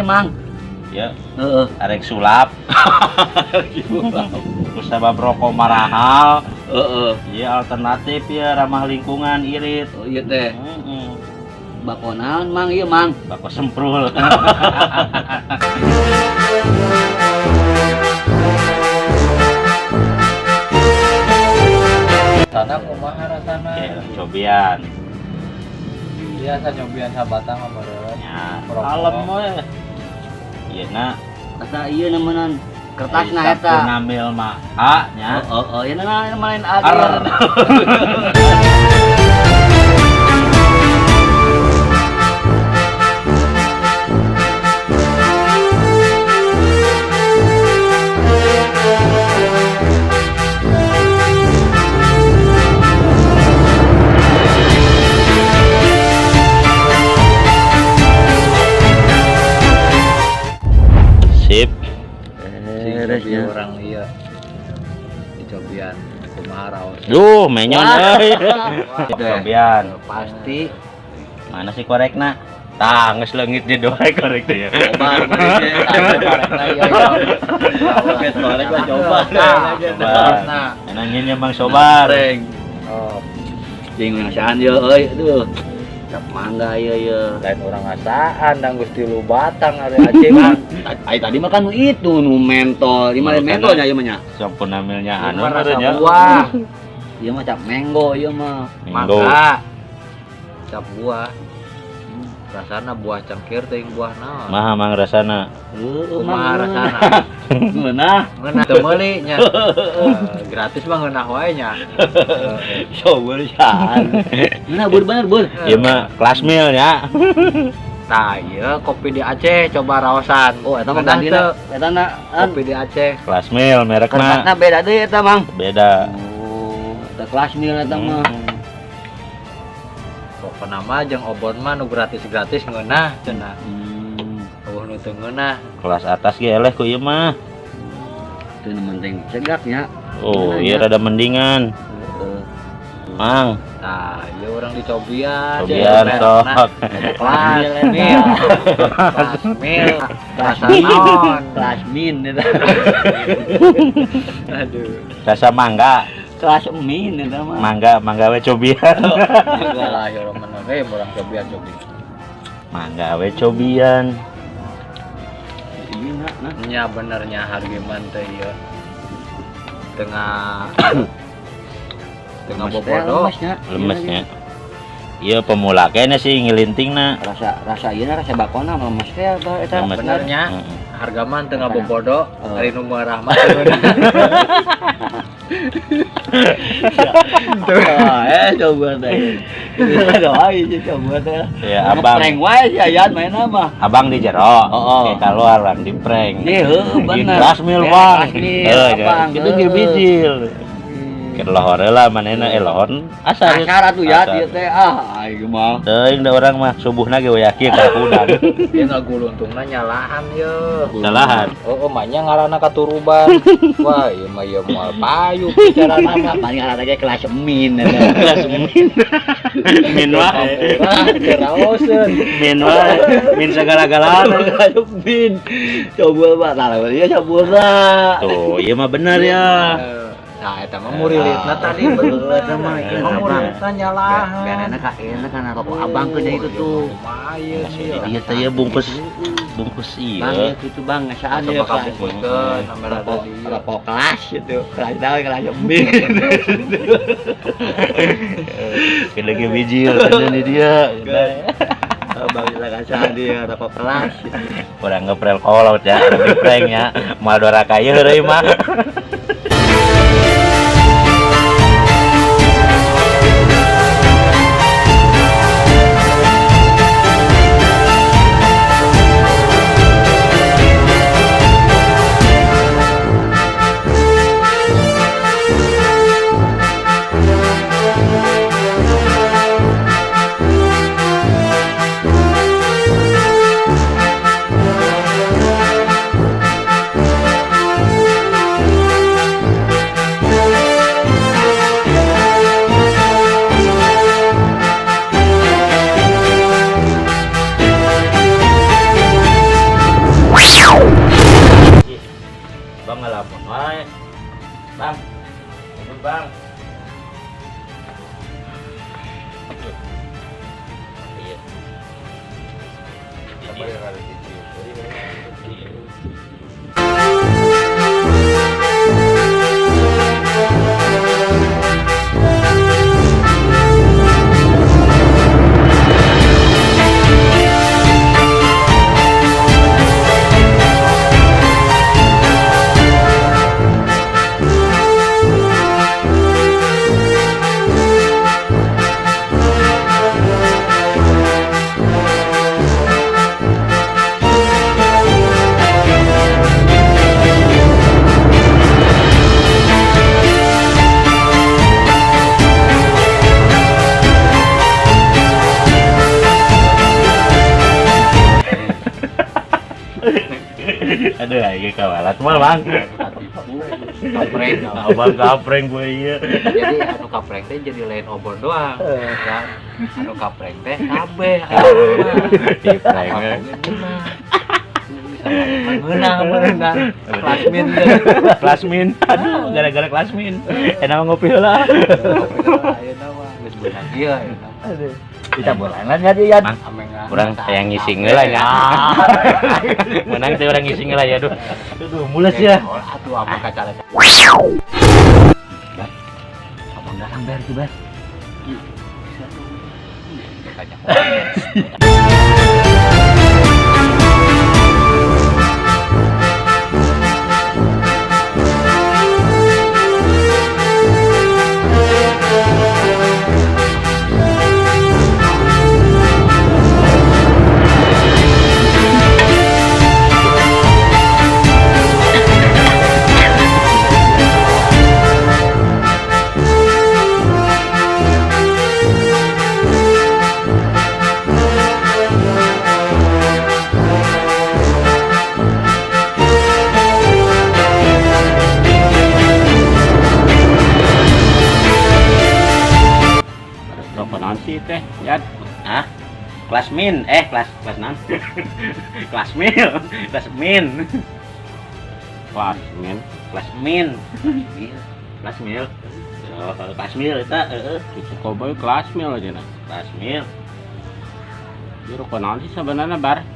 Mang ya arek sulap kusabab rokok marahal iya alternatif ya ramah lingkungan irit iya teh bako naon Mang iya Mang bako semprul sana kumaha rasana cobian biasa cobian sabatang mah meureun ya kalem we iya nak asa iya nemenan kertasna Sabtu eta ngambil mah A nya iya na main agar sip beresnya orang iya di cobian kumaha raos menyon euy cobian pasti mana sih korekna tah geus leungit di dorek korek teh ya coba korekna iya korek mah coba nah nanya Bang Sobar oh jeung ngasaan ye euy aduh cap mangga ieu lain orang ngasaan dan Gusti lu batang ari aceh kan tadi makan itu nu mentol di mana mentolnya ieu mah nya sampun amilnya anu rasa nya buah ieu mah cap mango ieu mah mangga cap buah rasana buah cangkir teh buah naon maha mang rasana kumaha rasana meunah teu meuli nya gratis mah ngeunah wae nya coba saan meunah bener bur ieu mah kelas mil nya tah ieu kopi di Aceh coba raosan oh eta mah gantina eta na kopi di Aceh kelas mil merekna kertasna beda deui eta Mang beda oh eta kelas mil eta mah pokona mah jeung obon mah nu gratis-gratis ngeunah cenah eueuh nu teu ngeunah kelas atas ge eleh ku ieu mah teu penting cegak nya oh ieu rada mendingan Mang nah ieu urang di cobian sok kelas mil rasa naon kelas min eta aduh rasa mangga kelas min eta mah mangga we cobian lah ya urang mana we urang cobian mangga we cobian nya benernya harga man teh ieu tengah bobodo lemesnya iya pemula kayaknya sih ngilintingna rasa ieu rasa bakona lemes teh eta benernya harga man tengah bobodo hari nu murah mah coba deh doain coba teh ya abang prank wae si Ayat mainna mah abang di jero keluar lang di prank bener kelas mil Bang itu ge bijil lohor lah manehna elohon asar atuh ya ieu teh aing mah teuing da urang mah subuhna ge we yakin ka udang ieu ngaguluntungna nyalahan ye nyalahan emanya ngaranna katuruban wah ieu mah ieu moal payu bicarana mah paling ngaranna ge kelas min kelas min wae raoseun min segala-galana min coba Pak tah ieu sampurna tuh ieu mah bener ya nah eta mah murilitna tadi bener eta mah ieu murilitna nyalahan benerna ka enak kana toko abang keur itu tuh ieu teh bungkus ieu bang kitu bang ngasaan ieu kabungkuskeun sambil ada di rokok kelas itu kelas daun kelas min kena ge bijil kana di dia abang ngasaan dia rokok kelas urang ngeprel kolot ya lebih prank ya moal dora kayu deui mah Aduh, ayo kawalat mah bang. Kapreng. Abang kapreng gue iya. Jadi anu kapreng teh jadi lain obor doang. Kan? Anu kapreng teh kabeh. Kapreng. Menang. Plasmin teh. Plasmin. Aduh, gara-gara plasmin. Enak ngopi lah. Ayo nama geus beunang ieu Aduh. Kita bolangan ya dia. Kurang yang ngisi lah ya. Menang teh orang ngisi lah ya. Aduh, mules ya. Atuh apa kacara. Abang datang ber tuh ber. Nasi teh, Yad. Hah? Kelas min, kelas nan. Kelas mil, kelas min. Kelas min, kelas min. Kelas mil. Oh, kelas mil eta Itu koboy kelas mil aja nah. kelas mil. Juru konon sih sebenarnya bar.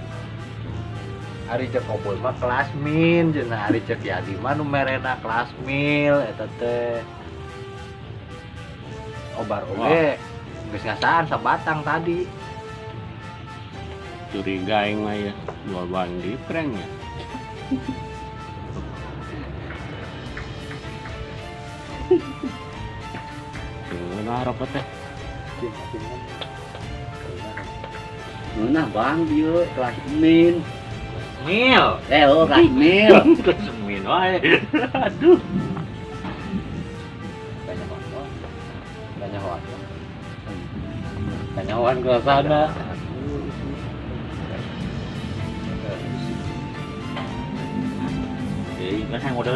Ari cek koboy mah kelas min, cenah ari cek Yadi mah nu merena kelas mil eta teh. Obar oge geus ngasaan sabatang tadi. Curiga aing mah ya. Dua bang di prank ya. Nah, rokok teh. Nah bang dia kelas min. Mil. Kelas mil. Kelas min wae. Aduh. Kanyawan ke sana. Kan yang udah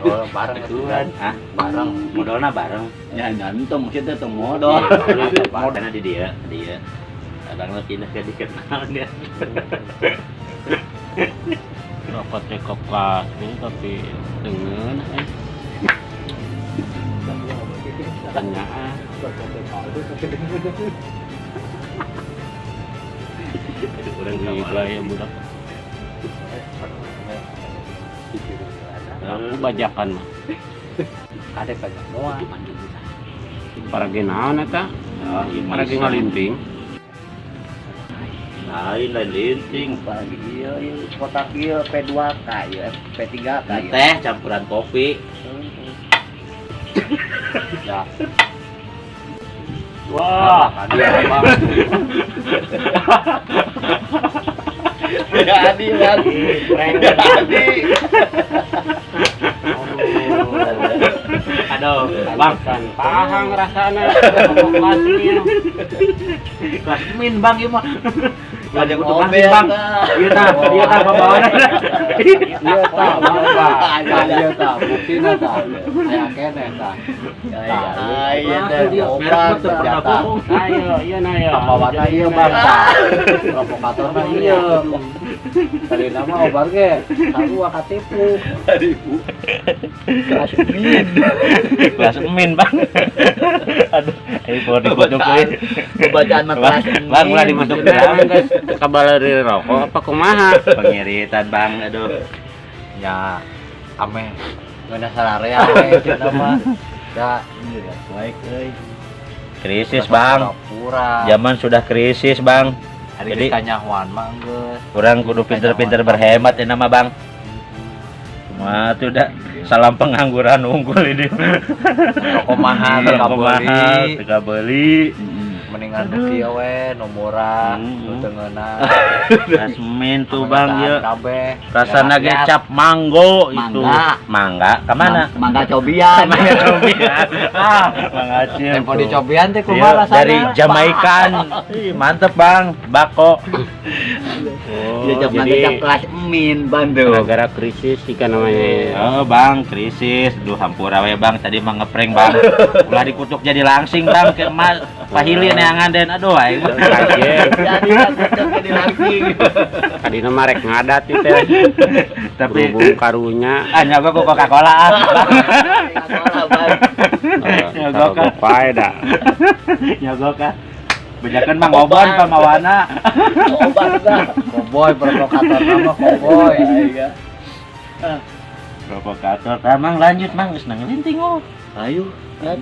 Oh, bareng Tuan. Hah? bareng. Modalna bareng. Ya nyantum kita tuh modal. Modalna di dia. Abang lo pindah ke dikenal dia. Rokok teh ke kelas ini tapi dengan tanyaan. Kurang Di belaya budak. Aku bajakan mah. Ada banyak doang. Paragi naon eta? Paragi ngalinting. Lain linting. Pagi ieu kotak ieu P2K ieu P3K ieu. Teh campuran kopi. Ya. Wah, Hadiah Bang. Adi lagi. Adi. aduh, Bang, pahang rasana. Kelas mil. kelas min bang ieu mah. Ada kutu Oh, masih bang. Ieu tah babawana. Ieu tah, Bang. Ieu tah, buktina tah. Aya keneh tah. Ieu teh obat ternyata. Ayo, iya na ya. Bawaana ieu Bang. Provokatorna ieu. Tadi nama obar ge sarua katipu. Kelas min. Kelas min bang. Aduh, ayo boleh dikutuk Pembacaan mah kelas min. Bang, ulah dimasuk ke dalam. Kabaleri rokok apa kumaha? Pengiritan bang, aduh. Ya, ame. Ngeuna sararea we cenah mah. Da, Baik euy. Krisis bang, pura. zaman sudah krisis bang. Jadi Jadi kanyahuan mah geus. kurang kudu pinter-pinter berhemat ya nama bang. Cuma tuh udah salam pengangguran unggul ini. Rokok mahal teu Rokok mahal, kabeli. teu kabeli. Mendingan nu kieu we, nu murah, Hmm. nu teu ngeunah. Kasmin tuh bang ya. Kabeh. Rasana ge cap manggo itu. Mangga. Mangga ke mana? Mangga cobian. Mangga cobian. Ah, Mangga Acil. Tempo tuh. di cobian teh Iya, kumaha rasana? dari Jamaikan. Ih, mantep bang, bako. Oh, Ya jam jadi jam kelas min Bandung. gara-gara krisis ikan namanya. Oh bang, krisis. Duh hampura we bang, tadi mah ngeprank bang. Ulah dikutuk jadi langsing bang, ke mas pahilin neangan den. Aduh aing mah. Kajen. Jadi kutuk jadi langsing. Kadina mah rek ngadat itu teh. Tapi Berhubung karunya nyoba ku Coca-Cola. Sekolah Bang. Nyogok kagok pae dah. Nyogok ka. Bejakeun mah ngobon pamawana. Obat dah. Cowboy provokator nama cowboy. Provokator. Mang lanjut mang geus nanglinting oh. Ayo kan.